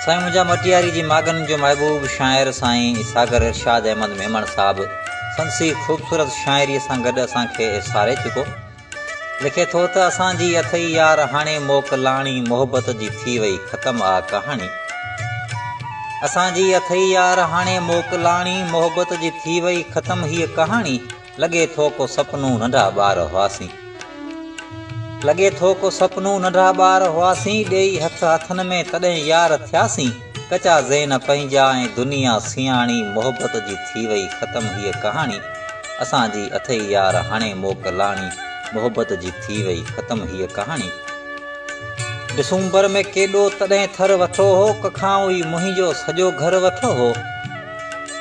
साईं मुंहिंजा मटियारी जी मागन जो महबूब शाइर साईं सागर इरशाद अहमद मेमण साहब संसी ख़ूबसूरत शाइरीअ सां गॾु असांखे इसारे चुको। लिखे थो त असांजी अथई यार हाणे मोकलाणी मोहब्बत जी थी वई ख़त्म आ कहाणी। असांजी अथई यार हाणे मोकलाणी मोहब्बत जी थी वई ख़त्म हीअ कहाणी। लॻे थो को सपनू नंढा ॿार हुआसीं, लॻे थो को सपनू नंढा ॿार हुआसीं, ॾेई हथ हथनि में तॾहिं यार थियासीं। कचा ज़ेन पंहिंजा ऐं दुनिया सियाणी मोहब्बत जी थी वई ख़त्म हीअ कहाणी। असांजी अथई यार हाणे मोकलाणी मोहब्बत जी थी वई ख़त्म हीअ कहाणी। डिसंबर में केॾो तॾहिं थर वठो हो, कखां हुई मुंहिंजो सॼो घर वठो हो।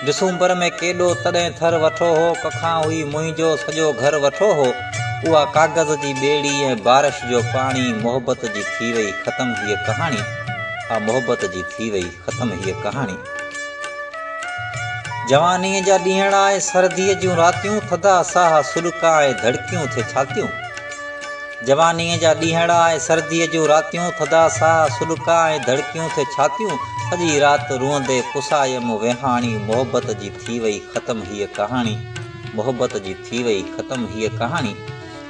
डिसंबर में केॾो तॾहिं थर वठो हो, कखां हुई मुंहिंजो सॼो घर वठो हो। उहा कागज़ जी ॿेड़ी ऐं बारिश जो पाणी मोहब्बत जी थी वई ख़त्म हीअ कहाणी। हा मोहब्बत जी थी वई ख़त्म हीअ कहाणी। जवानीअ जा ॾींहण ऐं सर्दीअ जूं रातियूं, थधा साह सुॾका ऐं धड़कियूं थे छातियूं। जवानीअ जा ॾींहण ऐं सर्दीअ जूं रातियूं, थधा साह सुॾका ऐं धड़कियूं थे छातियूं। सॼी राति रुअंदे पुसायम वेहाणी मोहब्बत जी थी वई ख़त्म हीअ कहाणी। मोहब्बत जी थी वई ख़त्म हीअ कहाणी।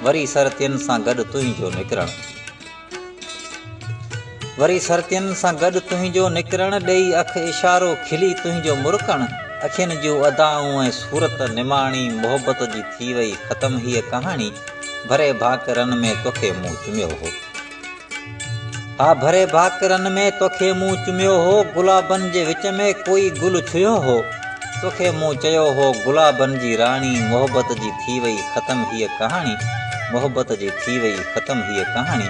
वरी सरतियुनि सां गॾु तुंहिंजो निकिरणु, वरी सरतियुनि सां गॾु तुंहिंजो निकिरणु, ॾेई अख इशारो खिली तुंहिंजो मुरकणु। अखियुनि जूं अदाऊं ऐं सूरत निमाणी मोहब्बत जी थी वई ख़त्म हीअ कहाणी। भरे भाकरनि में तोखे मूं चुमियो हो, हा भरे भाकरनि में तोखे मूं चुमियो हो। गुलाबनि जे विच में कोई गुल छुयो हो, तोखे मूं चयो हो गुलाबनि जी राणी मोहब्बत जी थी वई ख़त्म हीअ कहाणी। मोहब्बत जी थी वई ख़त्म हीअ कहाणी।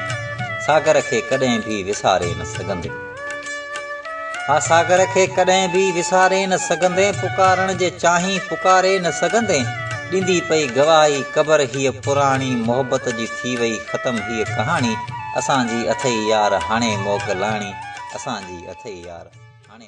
सागर खे कॾहिं बि विसारे न सघंदे, हा सागर खे कॾहिं बि विसारे न सघंदे, पुकारण जे चाहीं पुकारे न सघंदे। ॾींदी पई गवाही क़बर हीअ पुराणी मोहब्बत जी थी वई ख़त्म हीअ कहाणी। असांजी अथई यार हाणे मोकलाणी, असांजी अथई यार हाणे